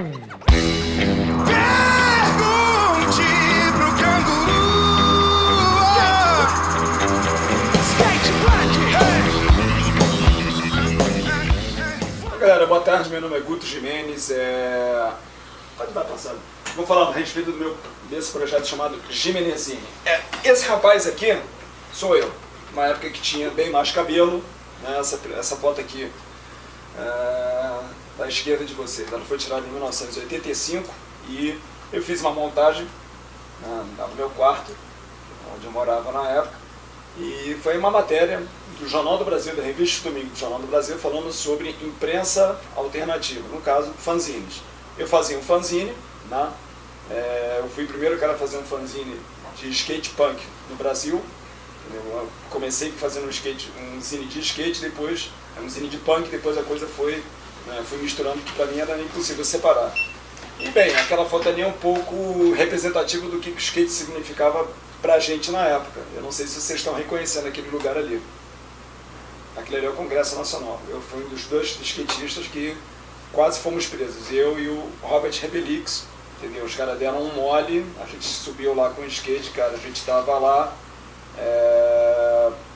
Pergunte pro canguru. Skate Galera, boa tarde, meu nome é Guto Jimenez. Pode dar passando. Vou falar a respeito desse projeto chamado Jimenezini. Esse rapaz aqui sou eu, uma época que tinha bem mais cabelo, né? Essa foto aqui da esquerda de vocês, ela foi tirada em 1985 e eu fiz uma montagem no meu quarto, onde eu morava na época, e foi uma matéria do Jornal do Brasil, da revista Domingo do Jornal do Brasil, falando sobre imprensa alternativa, no caso, fanzines. Eu fazia um fanzine, né? Eu fui o primeiro cara a fazer um fanzine de skate punk no Brasil. Eu comecei fazendo um zine de skate, depois um zine de punk, depois a coisa fui misturando, que para mim era impossível separar. E bem, aquela foto ali é um pouco representativa do que o skate significava pra gente na época. Eu não sei se vocês estão reconhecendo aquele lugar ali. Aquele ali é o Congresso Nacional. Eu fui um dos dois skatistas que quase fomos presos, eu e o Robert Rebelix, entendeu? Os caras deram um mole, a gente subiu lá com o skate, cara, a gente estava lá,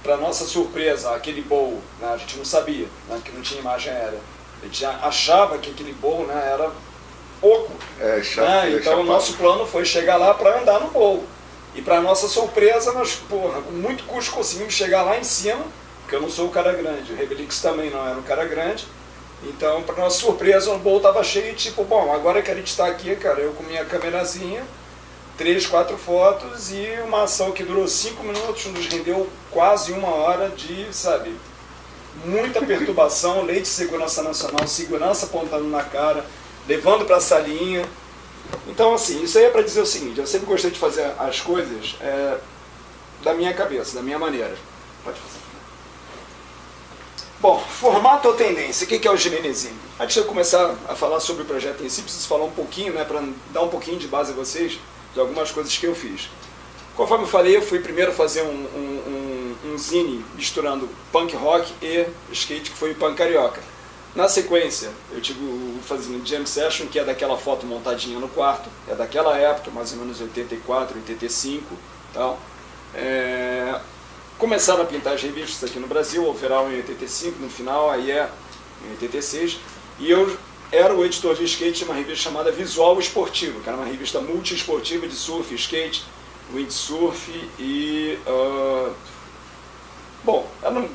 para nossa surpresa, aquele bowl, né, a gente não sabia, né, que não tinha imagem aérea, a gente achava que aquele bowl, né, era oco, então o nosso plano foi chegar lá para andar no bowl, e para nossa surpresa, nós, porra, com muito custo conseguimos chegar lá em cima, porque eu não sou o cara grande, o Rebelix também não era um cara grande. Então, para nossa surpresa, o bowl estava cheio, tipo, bom, agora que a gente está aqui, cara, eu com minha câmerazinha, 3, 4 fotos e uma ação que durou 5 minutos, nos rendeu quase 1 hora de, sabe, muita perturbação, lei de segurança nacional, segurança apontando na cara, levando para a salinha. Então, assim, isso aí é para dizer o seguinte, eu sempre gostei de fazer as coisas da minha cabeça, da minha maneira. Pode fazer. Bom, formato ou tendência, o que é o Jimenezini? Antes de eu começar a falar sobre o projeto em si, preciso falar um pouquinho, né, para dar um pouquinho de base a vocês, de algumas coisas que eu fiz. Conforme eu falei, eu fui primeiro fazer um zine misturando punk rock e skate, que foi o punk carioca. Na sequência, eu tive o fazendo Jam Session, que é daquela foto montadinha no quarto, é daquela época, mais ou menos 84, 85, tal. Começaram a pintar as revistas aqui no Brasil, o Overall em 85, no final, aí em 86, e eu era o editor de skate de uma revista chamada Visual Esportivo, que era uma revista multiesportiva de surf, skate, windsurf e... bom, eram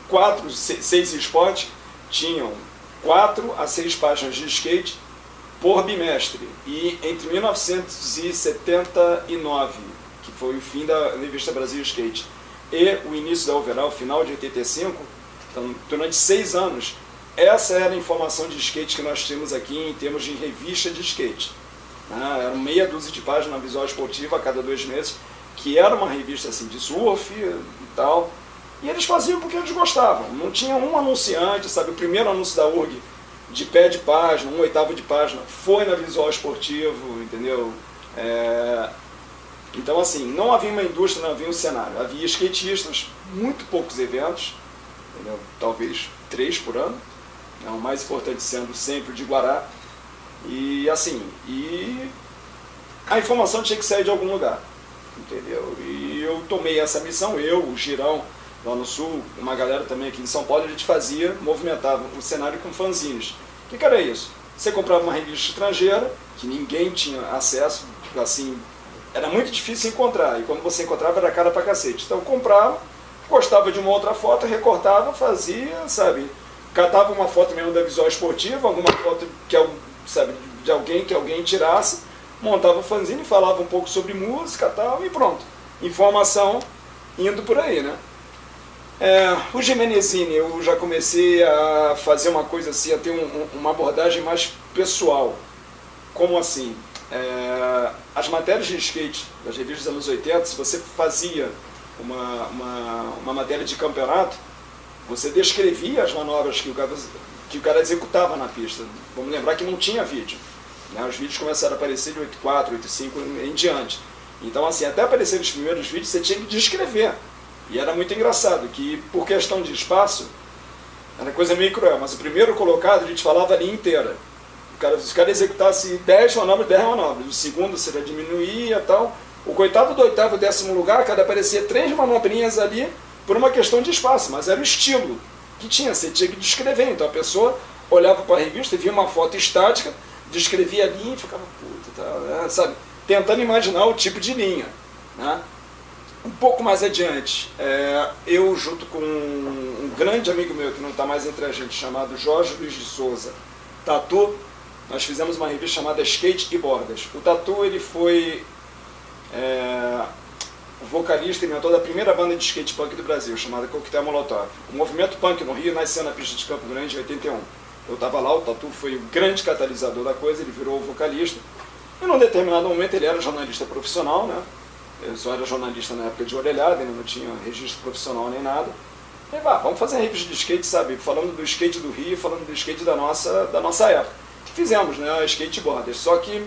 6 spots, tinham 4 a 6 páginas de skate por bimestre, e entre 1979, que foi o fim da revista Brasil Skate, e o início da Overall, final de 85, então, durante 6 anos, essa era a informação de skate que nós tínhamos aqui em termos de revista de skate. Era meia dúzia de páginas na Visual Esportiva a cada 2 meses, que era uma revista assim, de surf e tal, e eles faziam porque eles gostavam. Não tinha um anunciante, sabe? O primeiro anúncio da URG de pé de página, 1/8 de página, foi na Visual Esportivo, entendeu? Então, assim, não havia uma indústria, não havia um cenário. Havia skatistas, muito poucos eventos, entendeu? Talvez 3 por ano, o mais importante sendo sempre o de Guará. E, assim, a informação tinha que sair de algum lugar, entendeu? E eu tomei essa missão, o Girão, lá no Sul, uma galera também aqui em São Paulo, a gente movimentava o cenário com fanzines. O que era isso? Você comprava uma revista estrangeira, que ninguém tinha acesso, assim, era muito difícil encontrar, e quando você encontrava era cara pra cacete. Então eu comprava, gostava de uma outra foto, recortava, fazia, sabe, catava uma foto mesmo da Visual Esportiva, alguma foto que, sabe, de alguém que alguém tirasse, montava o fanzine, falava um pouco sobre música e tal, e pronto. Informação indo por aí, né? O Jimenezini, eu já comecei a fazer uma coisa assim, a ter uma abordagem mais pessoal. Como assim? As matérias de skate das revistas dos anos 80, se você fazia uma matéria de campeonato, você descrevia as manobras que o cara executava na pista. Vamos lembrar que não tinha vídeo, né? Os vídeos começaram a aparecer de 84, 85 em diante. Então, assim, até aparecer os primeiros vídeos, você tinha que descrever. E era muito engraçado, que por questão de espaço, era coisa meio cruel, mas o primeiro colocado a gente falava a linha inteira. Se o cara executasse 10 manobras, 10 manobras. O segundo você já diminuía e tal. O coitado do oitavo e 10º lugar, cada aparecia 3 manobrinhas ali por uma questão de espaço, mas era o estilo que tinha, você tinha que descrever. Então a pessoa olhava para a revista e via uma foto estática, descrevia a linha e ficava, puta, tá, né, sabe? Tentando imaginar o tipo de linha. Né? Um pouco mais adiante, eu junto com um grande amigo meu que não está mais entre a gente, chamado Jorge Luiz de Souza, Tatu, nós fizemos uma revista chamada Skate e Bordas. O Tatu, ele foi o vocalista e mentor da primeira banda de skate punk do Brasil, chamada Coquetel Molotov. O movimento punk no Rio nasceu na pista de Campo Grande em 81. Eu estava lá, o Tatu foi o grande catalisador da coisa, ele virou o vocalista. E num determinado momento ele era jornalista profissional, né? Eu só era jornalista na época de orelhada, ele não tinha registro profissional nem nada. E vamos fazer uma revista de skate, sabe? Falando do skate do Rio, falando do skate da nossa época. Fizemos, né? A skateboarders. Só que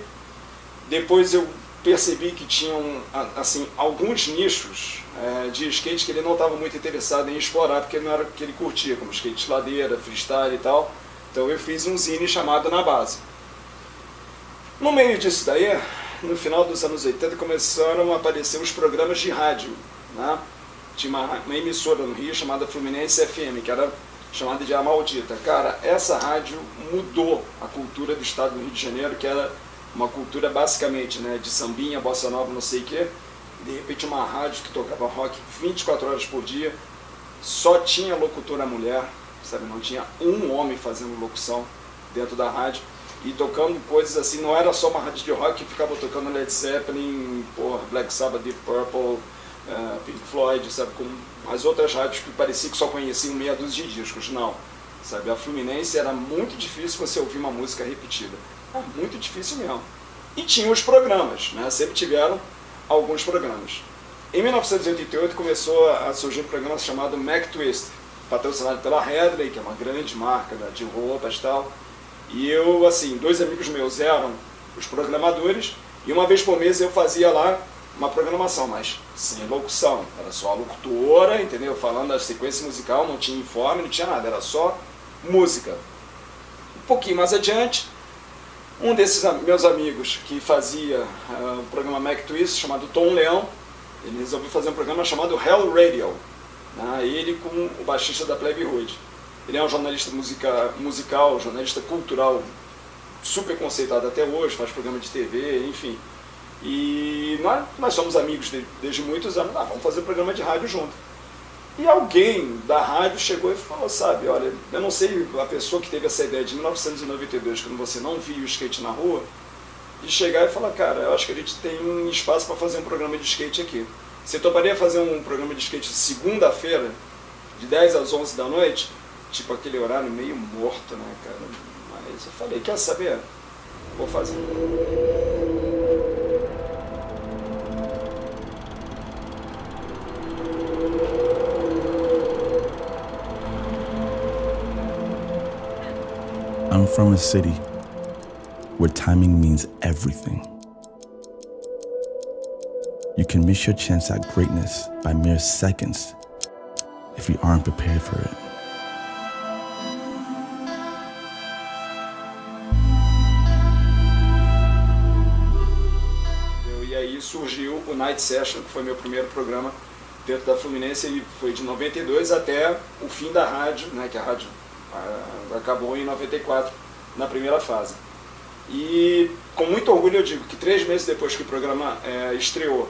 depois eu percebi que tinham, assim, alguns nichos de skate que ele não estava muito interessado em explorar, porque não era o que ele curtia, como skate de ladeira, freestyle e tal. Então eu fiz um zine chamado Na Base. No meio disso daí, no final dos anos 80, começaram a aparecer os programas de rádio. Né? Tinha uma emissora no Rio chamada Fluminense FM, que era chamada de A Maldita. Cara, essa rádio mudou a cultura do estado do Rio de Janeiro, que era uma cultura basicamente, né, de sambinha, bossa nova, não sei o quê. De repente uma rádio que tocava rock 24 horas por dia, só tinha locutora mulher, sabe? Não tinha um homem fazendo locução dentro da rádio. E tocando coisas assim, não era só uma rádio de rock que ficava tocando Led Zeppelin, Black Sabbath, Deep Purple, Pink Floyd, sabe, como as outras rádios que parecia que só conheciam meia dúzia de discos. Não, sabe, a Fluminense era muito difícil você ouvir uma música repetida, muito difícil mesmo. E tinha os programas, né? Sempre tiveram alguns programas. Em 1988 começou a surgir um programa chamado Mac Twist, patrocinado pela Headley, que é uma grande marca de roupas e tal. E eu, assim, 2 amigos meus eram os programadores, e uma vez por mês eu fazia lá uma programação, mas sem locução. Era só a locutora, entendeu? Falando da sequência musical, não tinha informe, não tinha nada, era só música. Um pouquinho mais adiante, um desses meus amigos que fazia o programa Mac Twist, chamado Tom Leão, ele resolveu fazer um programa chamado Hell Radio, né? Ele com o baixista da Plebe Rude. Ele é um jornalista musical, jornalista cultural, super conceituado até hoje, faz programa de TV, enfim. E nós somos amigos desde muitos anos, vamos fazer um programa de rádio junto. E alguém da rádio chegou e falou, sabe, olha, eu não sei a pessoa que teve essa ideia de 1992, quando você não via o skate na rua, de chegar e falar, cara, eu acho que a gente tem um espaço para fazer um programa de skate aqui. Você toparia fazer um programa de skate segunda-feira, de 10 às 11 da noite? Tipo aquele horário meio morto, né, cara? Mas eu falei, quer saber? Vou fazer. I'm from a city where timing means everything. You can miss your chance at greatness by mere seconds if you aren't prepared for it. E aí surgiu o Night Session, que foi meu primeiro programa dentro da Fluminense, e foi de 92 até o fim da rádio, né, que a rádio acabou em 94, na primeira fase. E com muito orgulho eu digo que 3 meses depois que o programa estreou,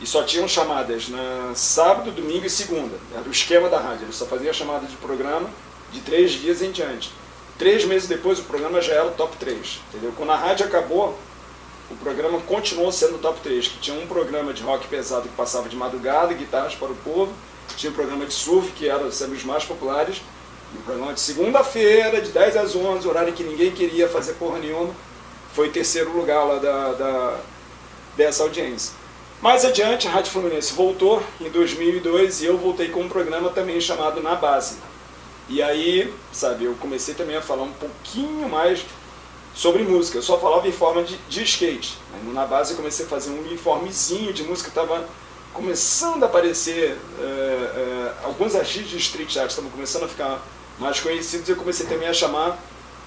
e só tinham chamadas na sábado, domingo e segunda, era o esquema da rádio, ele só fazia chamada de programa de 3 dias em diante. 3 meses depois o programa já era o top 3, entendeu? Quando a rádio acabou, o programa continuou sendo o top 3, que tinha um programa de rock pesado que passava de madrugada, guitarras para o povo, tinha um programa de surf, que era os mais populares, e o programa de segunda-feira, de 10 às 11, horário que ninguém queria fazer porra nenhuma, foi 3º lugar lá dessa audiência. Mais adiante, a Rádio Fluminense voltou em 2002 e eu voltei com um programa também chamado Na Base. E aí, sabe, eu comecei também a falar um pouquinho mais sobre música. Eu só falava em forma de skate. Na Base eu comecei a fazer um uniformezinho de música, estava começando a aparecer, alguns artistas de street art estavam começando a ficar mais conhecidos, e eu comecei também a chamar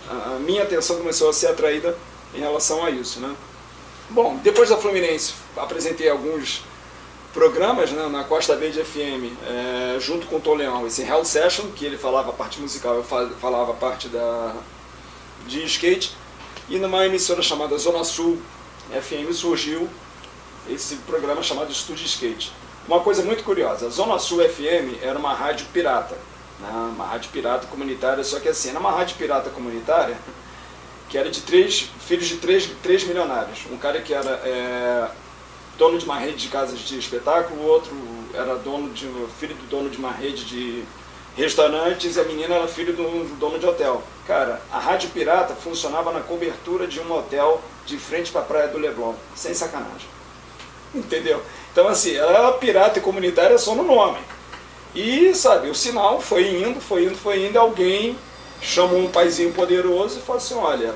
a minha atenção começou a ser atraída em relação a isso, né? Bom, depois da Fluminense, apresentei alguns programas, né, na Costa Verde FM, junto com o Tom Leão, esse Hell Session, que ele falava a parte musical, eu falava a parte de skate, e numa emissora chamada Zona Sul FM surgiu esse programa chamado Estúdio Skate. Uma coisa muito curiosa, a Zona Sul FM era uma rádio pirata, né, uma rádio pirata comunitária, só que assim, era uma rádio pirata comunitária que era de filhos de três milionários. Um cara que era dono de uma rede de casas de espetáculo, o outro era filho do dono de uma rede de restaurantes, e a menina era filho do dono de hotel. Cara, a rádio pirata funcionava na cobertura de um hotel de frente para a praia do Leblon, sem sacanagem. Entendeu? Então assim, ela era pirata e comunitária só no nome. E, sabe, o sinal foi indo, alguém chamou um paizinho poderoso e falou assim, olha,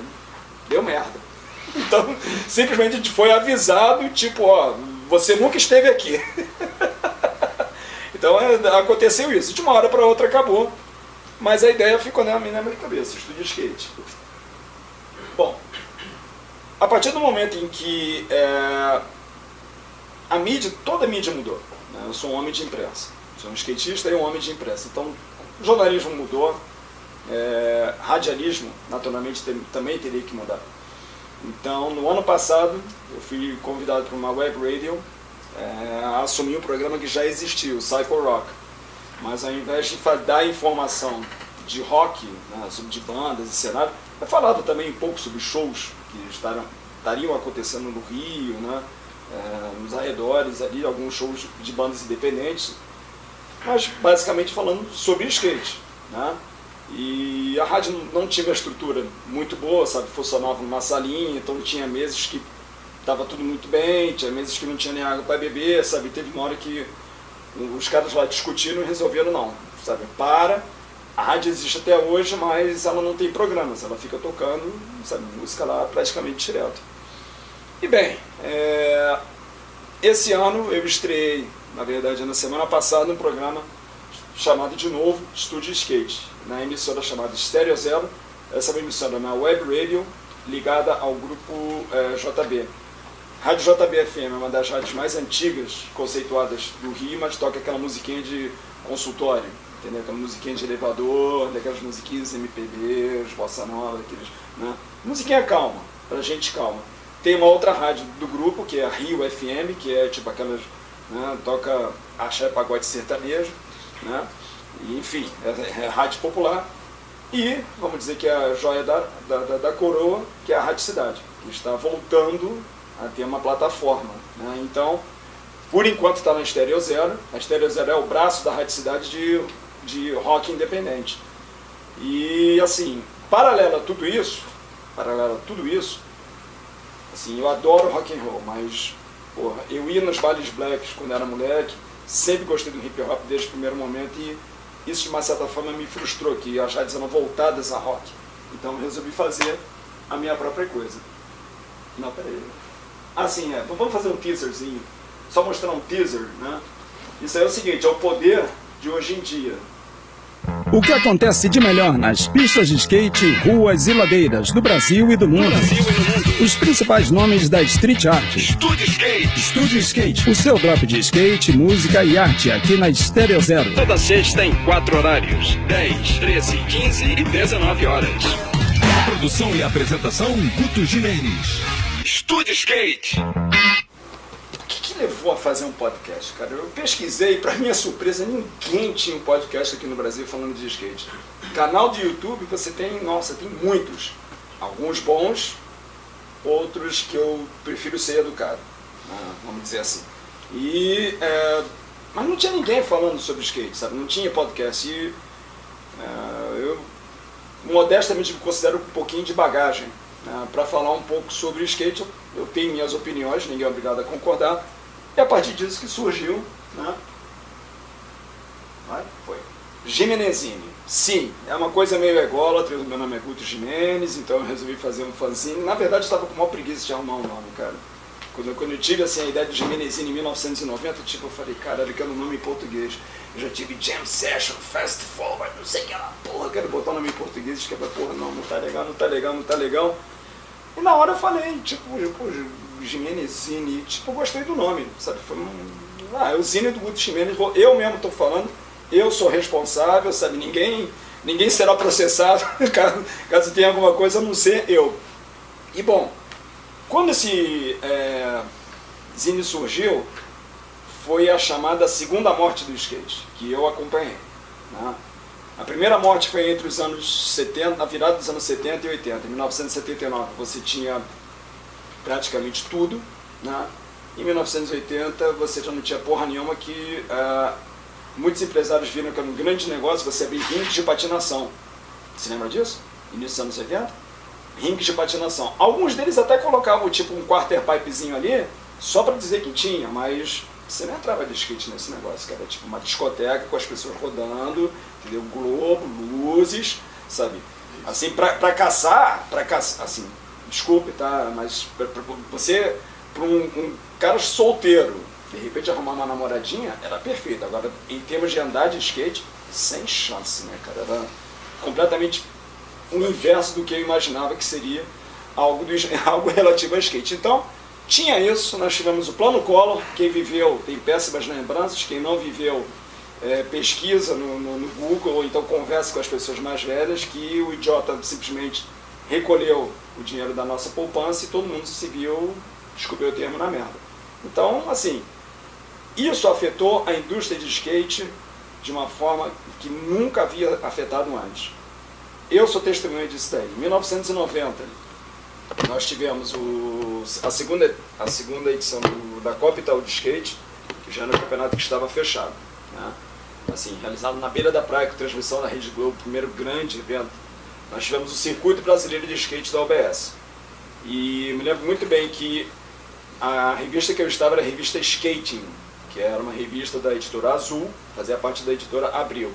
deu merda. Então, simplesmente a gente foi avisado, tipo, ó, você nunca esteve aqui. Então, aconteceu isso. De uma hora para outra acabou, mas a ideia ficou na minha cabeça, Estúdio Skate. Bom, a partir do momento em que toda a mídia mudou, né? Eu sou um homem de imprensa, sou um skatista e um homem de imprensa, então o jornalismo mudou, radialismo, naturalmente, também teria que mudar. Então, no ano passado, eu fui convidado para uma web radio a assumir um programa que já existia, o Cycle Rock. Mas ao invés de dar informação de rock, né, de bandas e cenário, eu falava também um pouco sobre shows que estariam acontecendo no Rio, né, nos arredores ali, alguns shows de bandas independentes, mas basicamente falando sobre skate, né? E a rádio não tinha uma estrutura muito boa, sabe? Funcionava numa salinha, então tinha meses que estava tudo muito bem, tinha meses que não tinha nem água para beber, sabe? Teve uma hora que os caras lá discutiram e resolveram não, sabe? A rádio existe até hoje, mas ela não tem programas, ela fica tocando, sabe, música lá praticamente direto. E bem, esse ano eu estreiei, na verdade na semana passada, um programa chamado de novo Estúdio Skate, na emissora chamada Stereo Zero. Essa é uma emissora na web radio ligada ao grupo JB. Rádio JB FM é uma das rádios mais antigas, conceituadas do Rio, mas toca aquela musiquinha de consultório, entendeu? Aquela musiquinha de elevador, daquelas musiquinhas MPB, bossa nova, aqueles, né? Musiquinha calma, pra gente calma. Tem uma outra rádio do grupo, que é a Rio FM, que é tipo aquelas, né, toca axé, pagode sertanejo, né? E, enfim, é rádio popular. E, vamos dizer que é a joia da coroa, que é a Rádio Cidade, que está voltando a ter uma plataforma, né? Então, por enquanto está na Stereo Zero. A Stereo Zero é o braço da Rádio Cidade de rock independente. E, assim, paralelo a tudo isso, assim, eu adoro rock and roll, mas, porra, eu ia nos bailes blacks quando era moleque, sempre gostei do hip hop desde o primeiro momento, e isso de uma certa forma me frustrou, que as rádios eram voltadas a rock. Então eu resolvi fazer a minha própria coisa. Não, peraí. Assim, vamos fazer um teaserzinho, só mostrar um teaser, né? Isso aí é o seguinte, é o poder de hoje em dia. O que acontece de melhor nas pistas de skate, ruas e ladeiras do Brasil e do mundo. Os principais nomes da street art. Estúdio Skate. Estúdio Skate. O seu drop de skate, música e arte aqui na Stereo Zero. Toda sexta em 4 horários: 10, 13, 15 e 19 horas. Produção e apresentação, Guto Jimenez. Estúdio Skate. O que levou a fazer um podcast, cara? Eu pesquisei e, para minha surpresa, ninguém tinha um podcast aqui no Brasil falando de skate. Canal de YouTube você tem, nossa, tem muitos. Alguns bons, outros que eu prefiro ser educado, vamos dizer assim. Mas não tinha ninguém falando sobre skate, sabe? Não tinha podcast. E eu, modestamente, me considero um pouquinho de bagagem, né, para falar um pouco sobre skate. Eu tenho minhas opiniões, ninguém é obrigado a concordar. E a partir disso que surgiu, né? Foi. Jimenezini. Sim, é uma coisa meio ególatra. Meu nome é Guto Jimenez, então eu resolvi fazer um fanzine. Na verdade, eu estava com uma preguiça de arrumar um nome, cara. Quando eu tive assim, a ideia do Jimenezine em 1990, tipo, eu falei, caralho, eu quero um nome em português. Eu já tive Jam Session, Fast Forward, não sei o que lá, porra, eu quero botar o nome em português, escrever, porra, não tá legal, não tá legal, não tá legal. E na hora eu falei, tipo, Jimenezine, tipo, eu gostei do nome, sabe? Foi é o Zine do Guto Jimenez, eu mesmo tô falando, eu sou responsável, sabe? Ninguém será processado, caso tenha alguma coisa, a não ser eu. E bom, quando esse Zine surgiu, foi a chamada segunda morte do skate, que eu acompanhei. Né? A primeira morte foi entre os anos 70, na virada dos anos 70 e 80. Em 1979 você tinha praticamente tudo. Né? Em 1980 você já não tinha porra nenhuma, que muitos empresários viram que era um grande negócio você abrir rinques de patinação. Você lembra disso? Início dos anos 80? Rinques de patinação. Alguns deles até colocavam tipo um quarter pipezinho ali, só para dizer que tinha, mas você não entrava de skate nesse negócio, cara. Era tipo uma discoteca com as pessoas rodando, entendeu? Globo, luzes, sabe? Assim, pra caçar, assim, desculpe, tá? Mas pra você, pra um cara solteiro, de repente arrumar uma namoradinha, era perfeito. Agora, em termos de andar de skate, sem chance, né, cara? Era completamente o inverso do que eu imaginava que seria algo relativo a skate. Então, tinha isso, nós tivemos o Plano Collor, quem viveu tem péssimas lembranças, quem não viveu pesquisa no Google, ou então conversa com as pessoas mais velhas, que o idiota simplesmente recolheu o dinheiro da nossa poupança e todo mundo se viu, descobriu o termo, na merda. Então, assim, isso afetou a indústria de skate de uma forma que nunca havia afetado antes. Eu sou testemunha disso daí. Em 1990, nós tivemos a segunda edição da Copa Itaú de Skate, que já era um campeonato que estava fechado. Né? Assim, realizado na beira da praia, com transmissão da Rede Globo, o primeiro grande evento. Nós tivemos o Circuito Brasileiro de Skate da OBS. E me lembro muito bem que a revista que eu estava era a revista Skating, que era uma revista da editora Azul, fazia parte da editora Abril.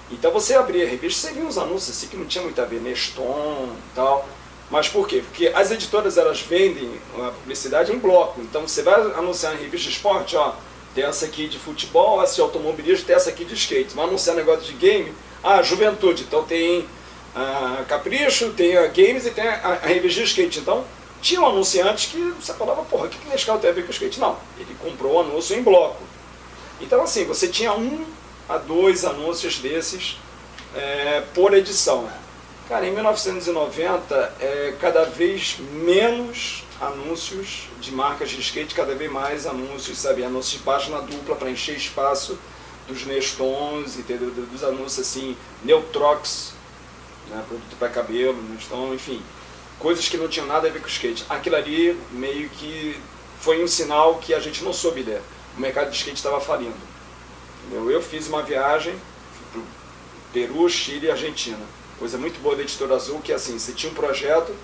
Então você abria a revista, você via uns anúncios assim que não tinha muito a ver, Neston e tal. Mas por quê? Porque as editoras, elas vendem a publicidade em bloco. Então você vai anunciar na revista de esporte, ó, tem essa aqui de futebol, essa de automobilismo, tem essa aqui de skate. Vai anunciar negócio de game, juventude. Então tem Capricho, tem a Games e tem a revista de skate. Então tinham anunciantes que você falava, porra, o que Nescau tem a ver com skate? Não, ele comprou o anúncio em bloco. Então assim, você tinha 1 a 2 anúncios desses por edição. Cara, em 1990, cada vez menos anúncios de marcas de skate, cada vez mais anúncios, sabe? Anúncios de página dupla para encher espaço dos Nestons, entendeu? Dos anúncios assim, Neutrox, né? Produto para cabelo, Neston, enfim. Coisas que não tinham nada a ver com o skate. Aquilo ali meio que foi um sinal que a gente não soube ler. O mercado de skate estava falindo. Entendeu? Eu fiz uma viagem para o Peru, Chile e Argentina. Coisa muito boa da Editora Azul, que assim, você tinha um projeto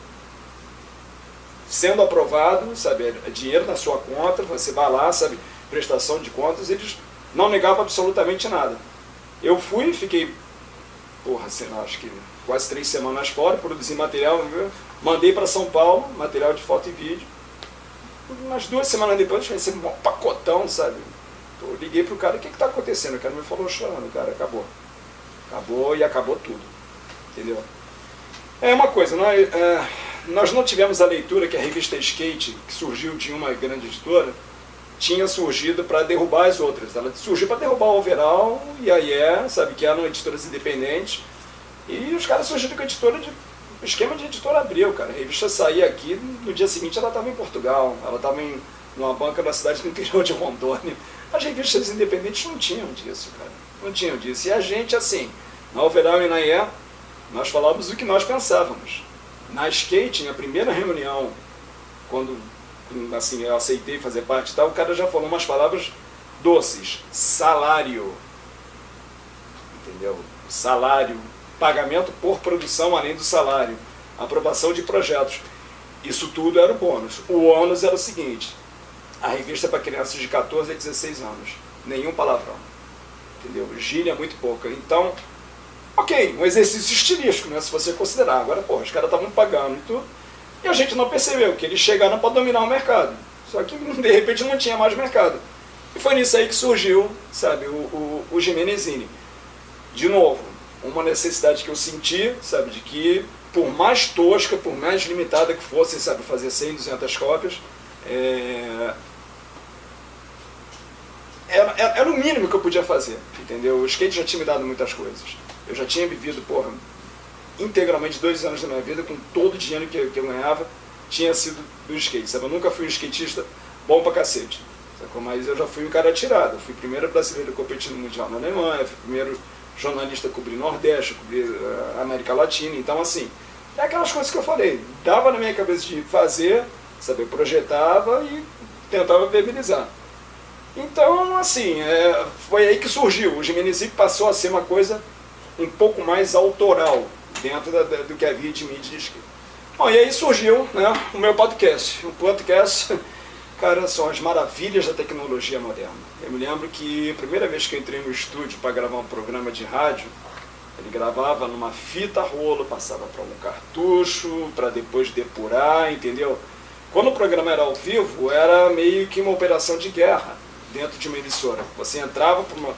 sendo aprovado, sabe, dinheiro na sua conta, você vai lá, sabe, prestação de contas, eles não negavam absolutamente nada. Eu fui, fiquei, sei lá, acho que quase 3 semanas fora, produzi material, mandei para São Paulo, material de foto e vídeo. Umas 2 semanas depois, eu recebi um pacotão, sabe. Eu liguei pro cara, o que está acontecendo? O cara me falou chorando, cara, acabou. Acabou e acabou tudo. Entendeu? É uma coisa, nós não tivemos a leitura que a revista Skate, que surgiu de uma grande editora, tinha surgido para derrubar as outras. Ela surgiu para derrubar o Overall e a sabe, que eram editoras independentes. E os caras surgiram com o esquema de editora Abril, cara. A revista saía aqui, no dia seguinte ela estava em Portugal, ela estava numa banca na cidade do interior de Rondônia. As revistas independentes não tinham disso, cara. Não tinham disso. E a gente, assim, na Overall e na IE, nós falávamos o que nós pensávamos. Na Skating, a primeira reunião, quando assim, eu aceitei fazer parte e tal, o cara já falou umas palavras doces. Salário. Entendeu? Salário. Pagamento por produção além do salário. Aprovação de projetos. Isso tudo era o bônus. O ônus era o seguinte: a revista é para crianças de 14 a 16 anos. Nenhum palavrão. Entendeu? Gíria muito pouca. Então, ok, um exercício estilístico, né, se você considerar. Agora, os caras estavam pagando e tudo. E a gente não percebeu que eles chegaram para dominar o mercado. Só que, de repente, não tinha mais mercado. E foi nisso aí que surgiu, sabe, o Jimenezini. De novo, uma necessidade que eu senti, sabe, de que, por mais tosca, por mais limitada que fosse, sabe, fazer 100, 200 cópias, era o mínimo que eu podia fazer, entendeu? O skate já tinha me dado muitas coisas. Eu já tinha vivido, integralmente 2 anos da minha vida, com todo o dinheiro que eu ganhava, tinha sido do skate, sabe? Eu nunca fui um skatista bom pra cacete, sacou? Mas eu já fui um cara atirado. Eu fui o primeiro brasileiro a competir no Mundial na Alemanha, fui o primeiro jornalista a cobrir Nordeste, a cobrir a América Latina. Então, assim, é aquelas coisas que eu falei, dava na minha cabeça de fazer, sabe? Eu projetava e tentava viabilizar. Então, assim, foi aí que surgiu. O Jimenezini passou a ser uma coisa um pouco mais autoral dentro do que havia de mídia de skate. Bom, e aí surgiu, né, o meu podcast. O podcast, cara, são as maravilhas da tecnologia moderna. Eu me lembro que a primeira vez que eu entrei no estúdio para gravar um programa de rádio, ele gravava numa fita rolo, passava para um cartucho, para depois depurar, entendeu? Quando o programa era ao vivo, era meio que uma operação de guerra dentro de uma emissora. Você entrava por uma...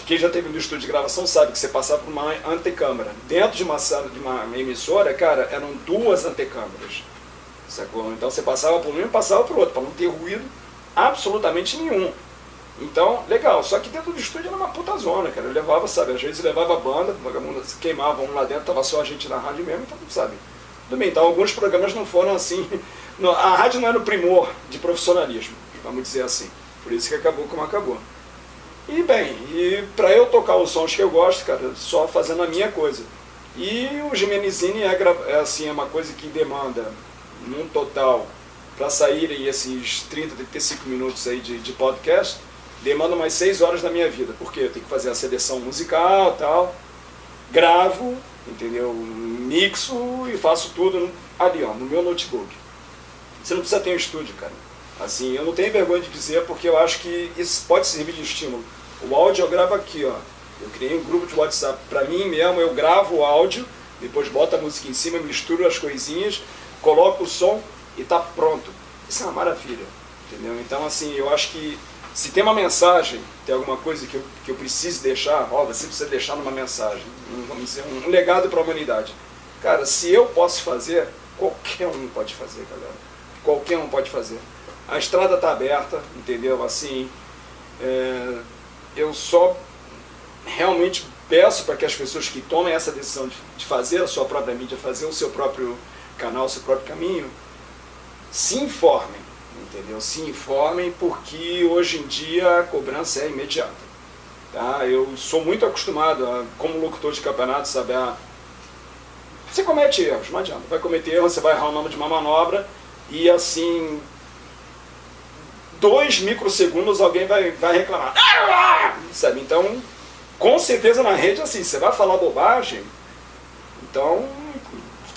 Quem já teve no estúdio de gravação sabe que você passava por uma antecâmara. Dentro de uma sala, de uma emissora, cara, eram 2 antecâmaras. Sacou? Então você passava por um e passava por outro, para não ter ruído absolutamente nenhum. Então, legal. Só que dentro do estúdio era uma puta zona, cara. Eu levava, sabe, às vezes levava a banda, vagabundas queimavam lá dentro, tava só a gente na rádio mesmo, então, sabe. Tudo bem, então alguns programas não foram assim. A rádio não era o primor de profissionalismo, vamos dizer assim. Por isso que acabou como acabou. E bem, para eu tocar os sons que eu gosto, cara, só fazendo a minha coisa. E o Jimenezini é assim, é uma coisa que demanda, num total, para saírem esses 30, 35 minutos aí de podcast, demanda mais 6 horas da minha vida. Porque eu tenho que fazer a seleção musical e tal, gravo, entendeu? Mixo e faço tudo ali, ó, no meu notebook. Você não precisa ter um estúdio, cara. Assim, eu não tenho vergonha de dizer, porque eu acho que isso pode servir de estímulo. O áudio eu gravo aqui, ó. Eu criei um grupo de WhatsApp para mim mesmo, eu gravo o áudio, depois boto a música em cima, misturo as coisinhas, coloco o som e tá pronto. Isso é uma maravilha, entendeu? Então, assim, eu acho que se tem uma mensagem, tem alguma coisa que eu preciso deixar, ó, você precisa deixar numa mensagem, vamos dizer, um legado para a humanidade. Cara, se eu posso fazer, qualquer um pode fazer, galera. Qualquer um pode fazer. A estrada está aberta, entendeu? Assim, eu só realmente peço para que as pessoas que tomem essa decisão de fazer a sua própria mídia, fazer o seu próprio canal, o seu próprio caminho, se informem, entendeu? Se informem, porque hoje em dia a cobrança é imediata. Tá? Eu sou muito acostumado, como locutor de campeonato, sabe? Você comete erros, não adianta. Vai cometer erros, você vai errar o nome de uma manobra e assim... 2 microsegundos alguém vai reclamar. Sabe? Então, com certeza na rede, assim, você vai falar bobagem, então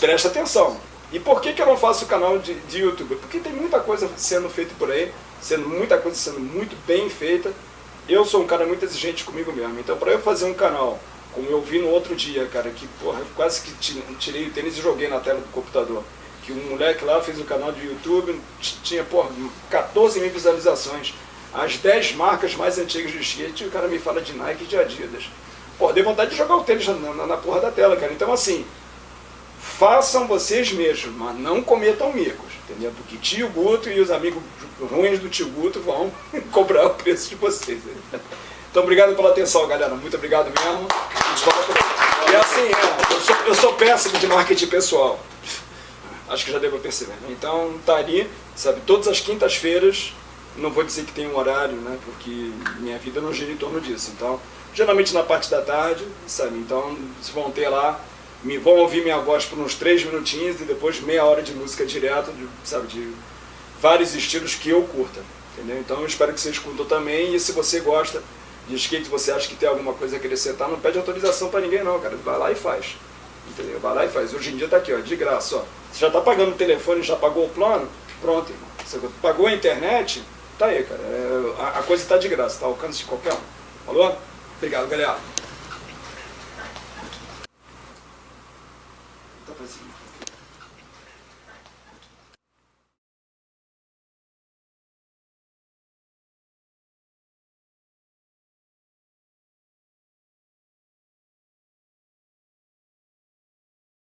presta atenção. E por que eu não faço canal de YouTube? Porque tem muita coisa sendo feita por aí, muita coisa sendo muito bem feita. Eu sou um cara muito exigente comigo mesmo. Então, para eu fazer um canal, como eu vi no outro dia, cara, que porra, quase que tirei o tênis e joguei na tela do computador. Que um moleque lá fez um canal de YouTube, tinha, porra, 14 mil visualizações. As 10 marcas mais antigas de skate, e o cara me fala de Nike e de Adidas. Pô, dei vontade de jogar o tênis na porra da tela, cara. Então, assim, façam vocês mesmos, mas não cometam micos, entendeu? Porque tio Guto e os amigos ruins do tio Guto vão cobrar o preço de vocês. Então, obrigado pela atenção, galera. Muito obrigado mesmo. E assim, eu sou péssimo de marketing pessoal. Acho que já deu para perceber, né? Então, tá ali, sabe, todas as quintas-feiras, não vou dizer que tem um horário, né, porque minha vida não gira em torno disso. Então, geralmente na parte da tarde, sabe, então, vocês vão ter lá, vão ouvir minha voz por uns 3 minutinhos e depois meia hora de música direto, sabe, de vários estilos que eu curta, entendeu? Então, eu espero que vocês curtam também, e se você gosta de skate, você acha que tem alguma coisa a acrescentar, não pede autorização para ninguém não, cara, vai lá e faz. Entendeu? Vai lá e faz. Hoje em dia tá aqui, ó, de graça, ó. Você já tá pagando o telefone, já pagou o plano? Pronto, irmão. Você pagou a internet? Tá aí, cara. A coisa tá de graça, tá ao alcance de qualquer um. Falou? Obrigado, galera. Tá fazendo.